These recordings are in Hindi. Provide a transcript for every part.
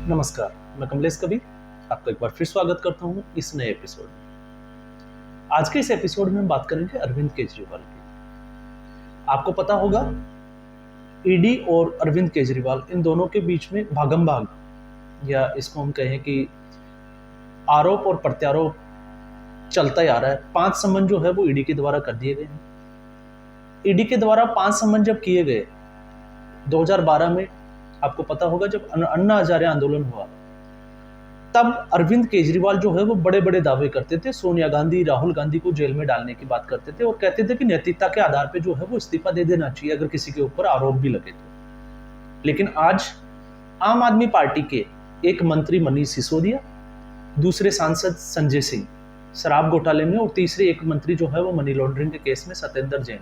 नमस्कार, मैं कमलेश कबीर आपका एक बार फिर स्वागत करता हूँ इस नए एपिसोड में। आज के इस एपिसोड में हम बात करेंगे अरविंद केजरीवाल की। आपको पता होगा ईडी और अरविंद केजरीवाल इन दोनों के बीच में भागम भाग, या इसको हम कहें कि आरोप और प्रत्यारोप चलता ही आ रहा है। 5 समन जो है वो ईडी के द्वारा कर दिए गए हैं। ईडी के द्वारा 5 समन जब किए गए 2012 में, आपको पता होगा जब अन्ना हजारे आंदोलन हुआ, तब अरविंद केजरीवाल जो है वो बड़े बड़े दावे करते थे। सोनिया गांधी, राहुल गांधी को जेल में डालने की बात करते थे और कहते थे कि नैतिकता के आधार पे जो है वो इस्तीफा दे देना चाहिए अगर किसी के ऊपर आरोप भी लगे तो। लेकिन आज आम आदमी पार्टी के एक मंत्री मनीष सिसोदिया, दूसरे सांसद संजय सिंह शराब घोटाले में, और तीसरे एक मंत्री जो है वो मनी लॉन्ड्रिंग के केस में सत्येंद्र जैन,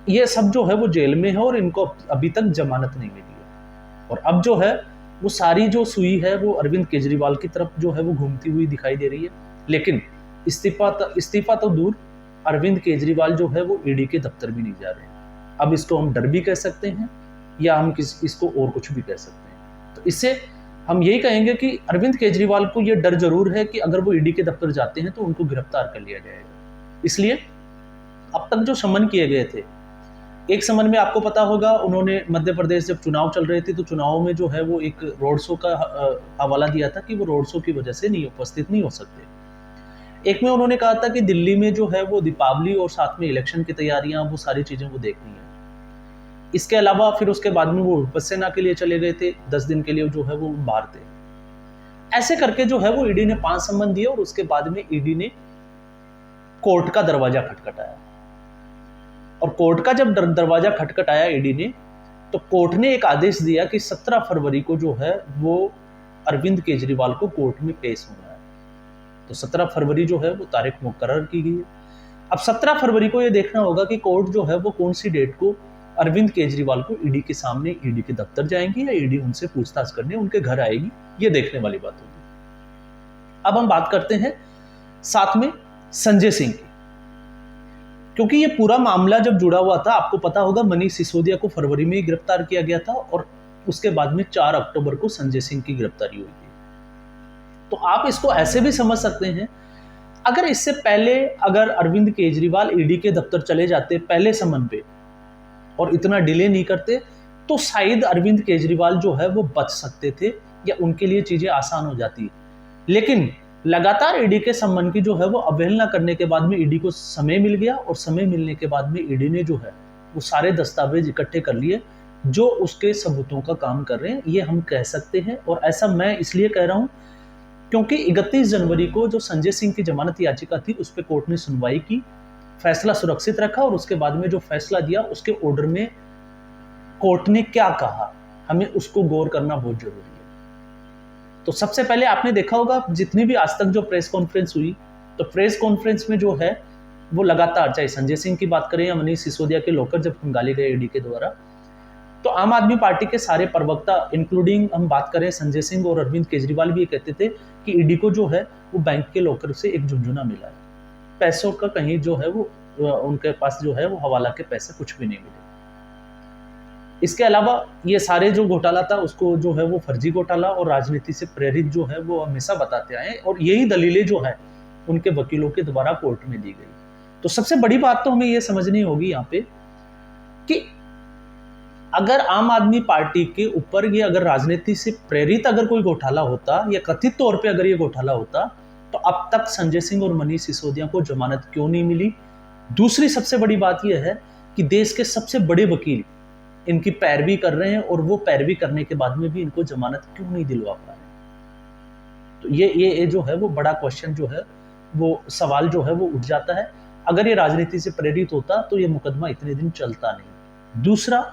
ये सब जो है वो जेल में है और इनको अभी तक जमानत नहीं मिली है। और अब जो है वो सारी जो सुई है वो अरविंद केजरीवाल की तरफ जो है वो घूमती हुई दिखाई दे रही है। लेकिन इस्तीफा तो दूर, अरविंद केजरीवाल जो है वो ईडी के दफ्तर भी नहीं जा रहे हैं। अब इसको हम डर भी कह सकते हैं या हम इसको और कुछ भी कह सकते हैं। तो इससे हम यही कहेंगे कि अरविंद केजरीवाल को ये डर जरूर है कि अगर वो ईडी के दफ्तर जाते हैं तो उनको गिरफ्तार कर लिया जाएगा। इसलिए अब तक जो समन किए गए थे, एक समन में आपको पता होगा उन्होंने मध्य प्रदेश जब चुनाव चल रहे थे तो चुनाव में जो है वो एक रोड शो का हवाला दिया था कि वो रोड शो की वजह से उपस्थित नहीं हो सकते। एक में उन्होंने कहा था कि दिल्ली में जो है वो दीपावली और साथ में इलेक्शन की तैयारियां, वो सारी चीजें वो देखनी है। इसके अलावा फिर उसके बाद में वो विपक्ष सेना के लिए चले गए थे, 10 दिन के लिए जो है वो बाहर थे। ऐसे करके जो है वो ईडी ने 5 समन दिए और उसके बाद में ईडी ने कोर्ट का दरवाजा खटखटाया। और कोर्ट का जब दरवाजा खटखटाया ईडी ने, तो कोर्ट ने एक आदेश दिया कि 17 फरवरी को जो है वो अरविंद केजरीवाल को कोर्ट में पेश होना है। तो 17 फरवरी जो है वो तारीख मुकर्रर की गई है। अब 17 फरवरी को ये देखना होगा कि कोर्ट जो है वो कौन सी डेट को अरविंद केजरीवाल को ईडी के सामने, ईडी के दफ्तर जाएंगी या ईडी उनसे पूछताछ करने उनके घर आएगी, ये देखने वाली बात होगी। अब हम बात करते हैं साथ में संजय सिंह की, क्योंकि ये पूरा मामला जब जुड़ा हुआ था, आपको पता होगा मनीष सिसोदिया को फरवरी में ही गिरफ्तार किया गया था और उसके बाद में 4 अक्टूबर को संजय सिंह की गिरफ्तारी हुई थी। तो आप इसको ऐसे भी समझ सकते हैं, अगर इससे पहले अगर अरविंद केजरीवाल ईडी के दफ्तर चले जाते पहले समन पे और इतना डिले नहीं करते, तो शायद अरविंद केजरीवाल जो है वो बच सकते थे या उनके लिए चीजें आसान हो जाती। लेकिन लगातार ईडी के सम्मन की जो है वो अवहेलना करने के बाद में ईडी को समय मिल गया और समय मिलने के बाद में ईडी ने जो है वो सारे दस्तावेज इकट्ठे कर लिए जो उसके सबूतों का काम कर रहे हैं, ये हम कह सकते हैं। और ऐसा मैं इसलिए कह रहा हूं क्योंकि 31 जनवरी को जो संजय सिंह की जमानत याचिका थी उस पर कोर्ट ने सुनवाई की, फैसला सुरक्षित रखा और उसके बाद में जो फैसला दिया उसके ऑर्डर में कोर्ट ने क्या कहा, हमें उसको गौर करना बहुत जरूरी है। तो सबसे पहले आपने देखा होगा जितनी भी आज तक जो प्रेस कॉन्फ्रेंस हुई, तो प्रेस कॉन्फ्रेंस में जो है वो लगातार, चाहे संजय सिंह की बात करें या मनीष सिसोदिया के लॉकर जब खंगाले गए ईडी के द्वारा, तो आम आदमी पार्टी के सारे प्रवक्ता इंक्लूडिंग हम बात करें संजय सिंह और अरविंद केजरीवाल भी ये कहते थे कि ईडी को जो है वो बैंक के लॉकर से एक झुंझुना मिला है, पैसों का कहीं जो है वो उनके पास जो है वो हवाला के पैसे कुछ भी नहीं मिले। इसके अलावा ये सारे जो घोटाला था उसको जो है वो फर्जी घोटाला और राजनीति से प्रेरित जो है वो हमेशा बताते आए और यही दलीलें जो है उनके वकीलों के द्वारा कोर्ट में दी गई। तो सबसे बड़ी बात तो हमें ये समझनी होगी यहाँ पे कि अगर आम आदमी पार्टी के ऊपर ये अगर राजनीति से प्रेरित अगर कोई घोटाला होता या कथित तौर पे अगर ये घोटाला होता, तो अब तक संजय सिंह और मनीष सिसोदिया को जमानत क्यों नहीं मिली। दूसरी सबसे बड़ी बात यह है कि देश के सबसे बड़े वकील इनकी पैरवी कर रहे हैं और वो पैरवी करने के बाद में भी इनको जमानत क्यों नहीं दिलवा पा रहे। तो ये जो है वो बड़ा क्वेश्चन जो है वो सवाल जो है वो उठ जाता है। अगर ये राजनीति से प्रेरित होता तो ये मुकदमा इतने दिन चलता नहीं। दूसरा,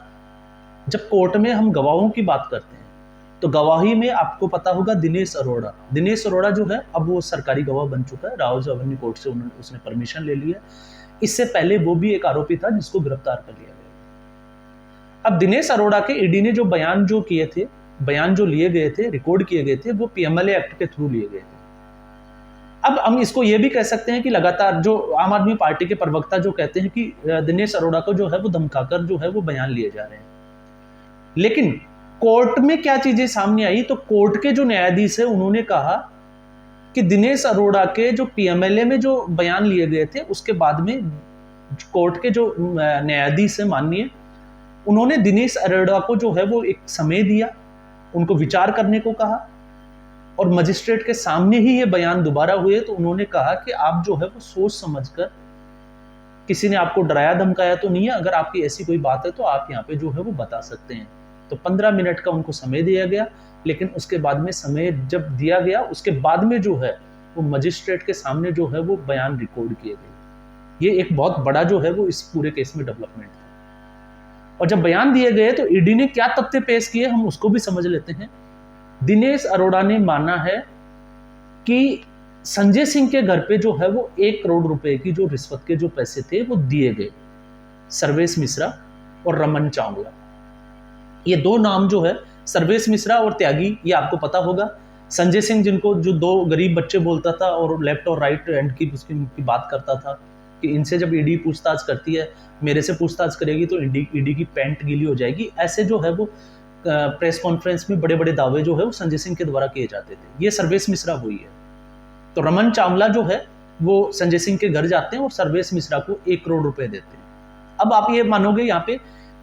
जब कोर्ट में हम गवाहों की बात करते हैं तो गवाही में आपको पता होगा दिनेश अरोड़ा जो है अब वो सरकारी गवाह बन चुका है, राहुल जवाहर कोर्ट से उसने परमिशन ले लिया। इससे पहले वो भी एक आरोपी था जिसको गिरफ्तार कर लिया गया। अब दिनेश अरोड़ा के ईडी ने जो बयान जो लिए गए थे, रिकॉर्ड किए गए थे, वो पीएमएलए एक्ट के थ्रू लिए गए थे। अब हम इसको ये भी कह सकते हैं कि लगातार जो आम आदमी पार्टी के प्रवक्ता जो कहते हैं कि दिनेश अरोड़ा को जो है वो धमकाकर जो है वो बयान लिए जा रहे हैं, लेकिन कोर्ट में क्या चीजें सामने आई, तो कोर्ट के जो न्यायाधीश है उन्होंने कहा कि दिनेश अरोड़ा के जो पीएमएलए में जो बयान लिए गए थे उसके बाद में कोर्ट के जो न्यायाधीश है माननीय, उन्होंने दिनेश अरोड़ा को जो है वो एक समय दिया, उनको विचार करने को कहा, और मजिस्ट्रेट के सामने ही ये बयान दोबारा हुए तो उन्होंने कहा कि आप जो है वो सोच समझकर, किसी ने आपको डराया धमकाया तो नहीं है, अगर आपकी ऐसी कोई बात है तो आप यहाँ पे जो है वो बता सकते हैं। तो 15 मिनट का उनको समय दिया गया, लेकिन उसके बाद में समय जब दिया गया उसके बाद में जो है वो मजिस्ट्रेट के सामने जो है वो बयान रिकॉर्ड किए गए। ये एक बहुत बड़ा जो है वो इस पूरे केस में डेवलपमेंट था। और जब बयान दिए गए तो ईडी ने क्या तथ्य पेश किए हम उसको भी समझ लेते हैं। दिनेश अरोड़ा ने माना है कि संजय सिंह के घर पे जो है वो 1 करोड़ रुपए की जो रिश्वत के जो पैसे थे वो दिए गए, सर्वेश मिश्रा और रमन चावला। ये दो नाम जो है, सर्वेश मिश्रा और त्यागी, ये आपको पता होगा। संजय सिंह जिनको जो 2 गरीब बच्चे बोलता था और लेफ्ट और राइट हैंड की उसकी बात करता था कि इनसे जब ईडी पूछताछ करती है, मेरे से पूछताछ करेगी तो ईडी की पैंट गीली हो जाएगी, ऐसे जो है वो प्रेस कॉन्फ्रेंस में बड़े बड़े दावे जो है वो संजय सिंह के द्वारा किए जाते थे। ये सर्वेश मिश्रा हुई है। तो रमन चावला जो है वो संजय सिंह के घर जाते हैं और सर्वेश मिश्रा को 1 करोड़ रुपए देते हैं। अब आप ये मानोगे यहाँ पे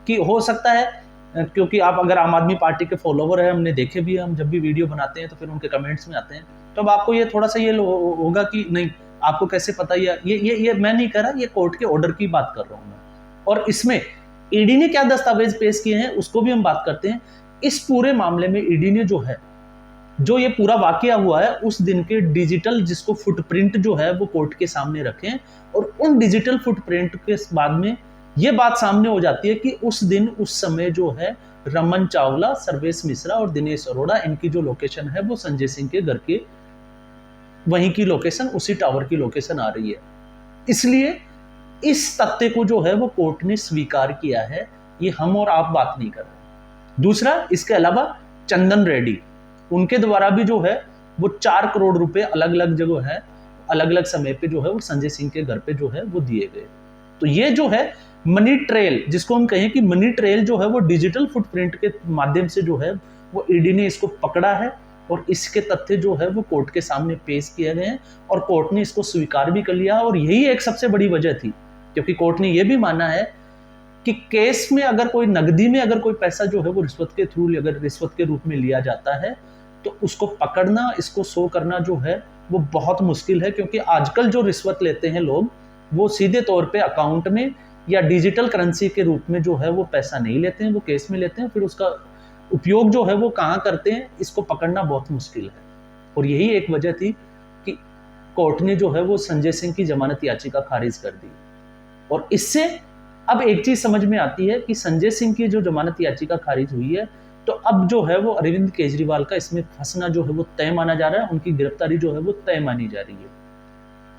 कि हो सकता है, क्योंकि आप अगर आम आदमी पार्टी के फॉलोवर है, हमने देखे भी है, हम जब भी वीडियो बनाते हैं तो फिर उनके कमेंट्स में आते हैं, तो अब आपको ये थोड़ा सा ये होगा कि नहीं आपको कैसे पता, ये मैं नहीं कह रहा, ये कोर्ट के ऑर्डर की बात कर रहा हूँ मैं। और इसमें ईडी ने क्या दस्तावेज पेश किए हैं उसको भी हम बात करते हैं। इस पूरे मामले में ईडी ने जो है, जो ये पूरा वाकया हुआ है उस दिन के डिजिटल जिसको फुटप्रिंट जो है वो कोर्ट के सामने रखे, और उन डिजिटल फुटप्रिंट के बाद में ये बात सामने हो जाती है कि उस दिन उस समय जो है रमन चावला, सर्वेश मिश्रा और दिनेश अरोड़ा, इनकी जो लोकेशन है वो संजय सिंह के घर के वहीं की लोकेशन, उसी टावर की लोकेशन आ रही है। इसलिए इस तथ्य को जो है वो कोर्ट ने स्वीकार किया है, ये हम और आप बात नहीं कर रहे। दूसरा, इसके अलावा चंदन रेड्डी, उनके द्वारा भी जो है वो 4 करोड़ रुपए अलग अलग जगह है, अलग अलग समय पे जो है वो संजय सिंह के घर पे जो है वो दिए गए। तो ये जो है मनी ट्रेल, जिसको हम कहें कि मनी ट्रेल जो है वो डिजिटल फुटप्रिंट के माध्यम से जो है वो ईडी ने इसको पकड़ा है, और इसके तथ्य जो है वो कोर्ट के सामने पेश किए गए हैं, और कोर्ट ने इसको स्वीकार भी कर लिया। और यही एक सबसे बड़ी वजह थी, क्योंकि कोर्ट ने यह भी माना है कि केस में अगर कोई नकदी में अगर कोई पैसा जो है वो रिश्वत के थ्रू, अगर रिश्वत के रूप में लिया जाता है तो उसको पकड़ना, इसको शो करना जो है वो बहुत मुश्किल है। क्योंकि आजकल जो रिश्वत लेते हैं लोग, वो सीधे तौर पे अकाउंट में या डिजिटल करेंसी के रूप में जो है वो पैसा नहीं लेते हैं, वो केस में लेते हैं, फिर उसका उपयोग जो है वो कहाँ करते हैं, इसको पकड़ना बहुत मुश्किल है। और यही एक वजह थी कि कोर्ट ने जो है वो संजय सिंह की जमानत याचिका खारिज कर दी। और इससे अब एक चीज समझ में आती है कि संजय सिंह की जो जमानत याचिका खारिज हुई है, तो अब जो है वो अरविंद केजरीवाल का इसमें फंसना जो है वो तय माना जा रहा है, उनकी गिरफ्तारी जो है वो तय मानी जा रही है।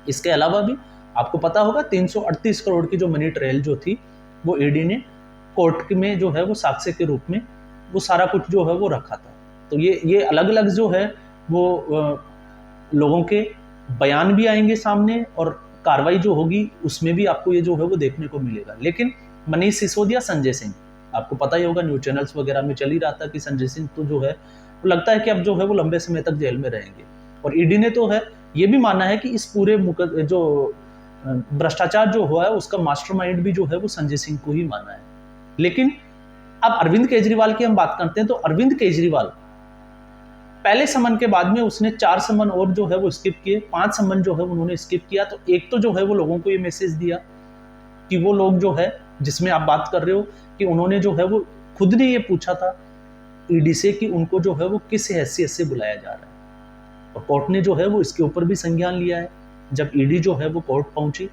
इसके अलावा भी आपको पता होगा 338 करोड़ की जो मनी ट्रेल जो थी वो ईडी ने कोर्ट में जो है वो साक्ष्य के रूप में वो सारा कुछ जो है वो रखा था। तो ये अलग अलग जो है वो लोगों के बयान भी आएंगे सामने, और कार्रवाई जो होगी उसमें भी आपको ये जो है वो देखने को मिलेगा। लेकिन मनीष सिसोदिया, संजय सिंह, आपको पता ही होगा न्यूज चैनल्स वगैरह में चल ही रहा था कि संजय सिंह तो जो है वो लगता है कि अब जो है वो लंबे समय तक जेल में रहेंगे। और ईडी ने तो है ये भी माना है कि इस पूरे जो भ्रष्टाचार जो हुआ है उसका मास्टरमाइंड भी जो है वो संजय सिंह को ही माना है। लेकिन अब अरविंद केजरीवाल की हम बात करते हैं, तो अरविंद केजरीवाल पहले समन के बाद में उसने 4 समन और जो है वो स्किप किए, 5 समन जो है उन्होंने स्किप किया। तो एक तो जो है वो लोगों को ये मैसेज दिया कि वो लोग जो है जिसमें आप बात कर रहे हो कि उन्होंने जो है वो खुद ने ये पूछा था ईडी से कि उनको जो है वो किस हैसियत से बुलाया जा रहा है, और कोर्ट ने जो है वो इसके ऊपर भी संज्ञान लिया है। जब ईडी जो है वो कोर्ट पहुंची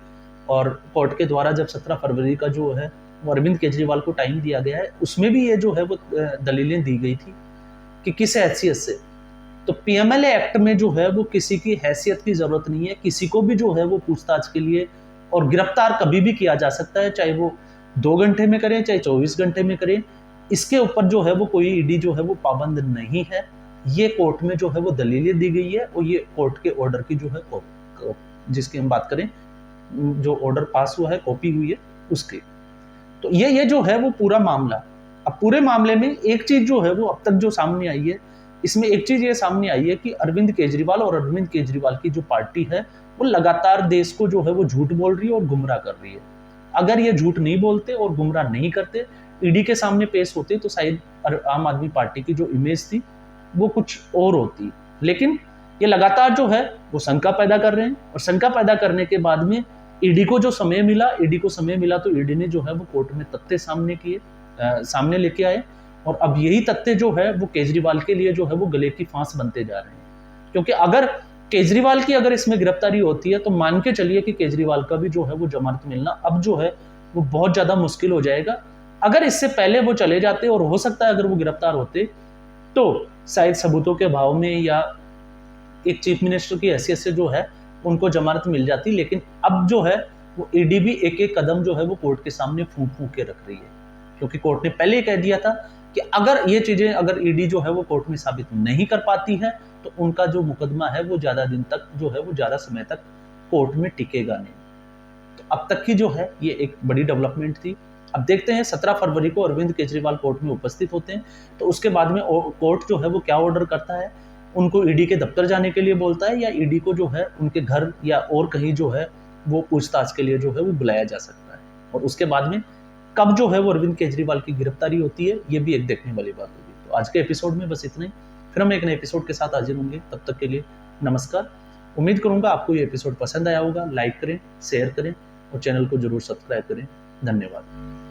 और कोर्ट के द्वारा जब 17 फरवरी का जो है वो अरविंद केजरीवाल को टाइम दिया गया है, उसमें भी ये जो है वो दलीलें दी गई थी कि किस हैसियत से। तो पीएमएलए एक्ट में जो है वो किसी की हैसियत की जरूरत नहीं है, किसी को भी जो है वो पूछताछ के लिए और गिरफ्तार कभी भी किया जा सकता है, चाहे वो 2 घंटे में करें चाहे 24 घंटे में करें। इसके ऊपर जो है वो कोई ईडी जो है वो पाबंद नहीं है। ये कोर्ट में जो है वो दलीलें दी गई है, और ये कोर्ट के ऑर्डर की जो है जिसकी हम बात करें, जो ऑर्डर पास हुआ है, कॉपी हुई है उसकी। तो ये जो है वो पूरा मामला। अब पूरे मामले में एक चीज जो है वो अब तक जो सामने आई है, इसमें एक चीज ये सामने आई है कि अरविंद केजरीवाल और अरविंद केजरीवाल की जो पार्टी है वो लगातार देश को जो है वो झूठ बोल रही है और गुमराह कर रही है। अगर ये झूठ नहीं बोलते और गुमराह नहीं करते, ईडी के सामने पेश होते, तो शायद आम आदमी पार्टी की जो इमेज थी वो कुछ और होती। लेकिन ये लगातार जो है वो शंका पैदा कर रहे हैं, और शंका पैदा करने के बाद में ईडी को समय मिला तो ईडी ने जो है वो कोर्ट में तथ्य सामने लेके आए, और अब यही तथ्य जो है वो केजरीवाल के लिए जो है वो गले की फांस बनते जा रहे हैं। क्योंकि अगर केजरीवाल की अगर इसमें गिरफ्तारी होती है तो मान के चलिए कि केजरीवाल का भी जो है वो जमानत मिलना अब जो है वो बहुत ज्यादा मुश्किल हो जाएगा। अगर इससे पहले वो चले जाते, और हो सकता है अगर वो गिरफ्तार होते तो शायद सबूतों के अभाव में या एक चीफ मिनिस्टर की हैसियत से जो है उनको जमानत मिल जाती। लेकिन अब जो है वो ईडी भी एक एक कदम जो है वो कोर्ट के सामने फूंक फूंक के रख रही है, क्योंकि कोर्ट ने पहले ही कह दिया था कि अगर ये चीजें अगर ईडी जो है वो कोर्ट में साबित नहीं कर पाती है तो उनका जो मुकदमा है वो ज्यादा दिन तक जो है वो ज्यादा समय तक कोर्ट में टिकेगा नहीं। तो अब तक की जो है ये एक बड़ी डेवलपमेंट थी। अब देखते हैं 17 फरवरी को अरविंद केजरीवाल कोर्ट में उपस्थित होते हैं, तो उसके बाद में कोर्ट जो है वो क्या ऑर्डर करता है, उनको ईडी के दफ्तर जाने के लिए बोलता है, या ईडी को जो है उनके घर या और कहीं जो है वो पूछताछ के लिए जो है वो बुलाया जा सकता है। और उसके बाद में कब जो है वो अरविंद केजरीवाल की गिरफ्तारी होती है, ये भी एक देखने वाली बात होगी। तो आज के एपिसोड में बस इतना ही, फिर हम एक नए एपिसोड के साथ हाजिर होंगे। तब तक के लिए नमस्कार। उम्मीद करूंगा आपको ये एपिसोड पसंद आया होगा। लाइक करें, शेयर करें और चैनल को जरूर सब्सक्राइब करें। धन्यवाद।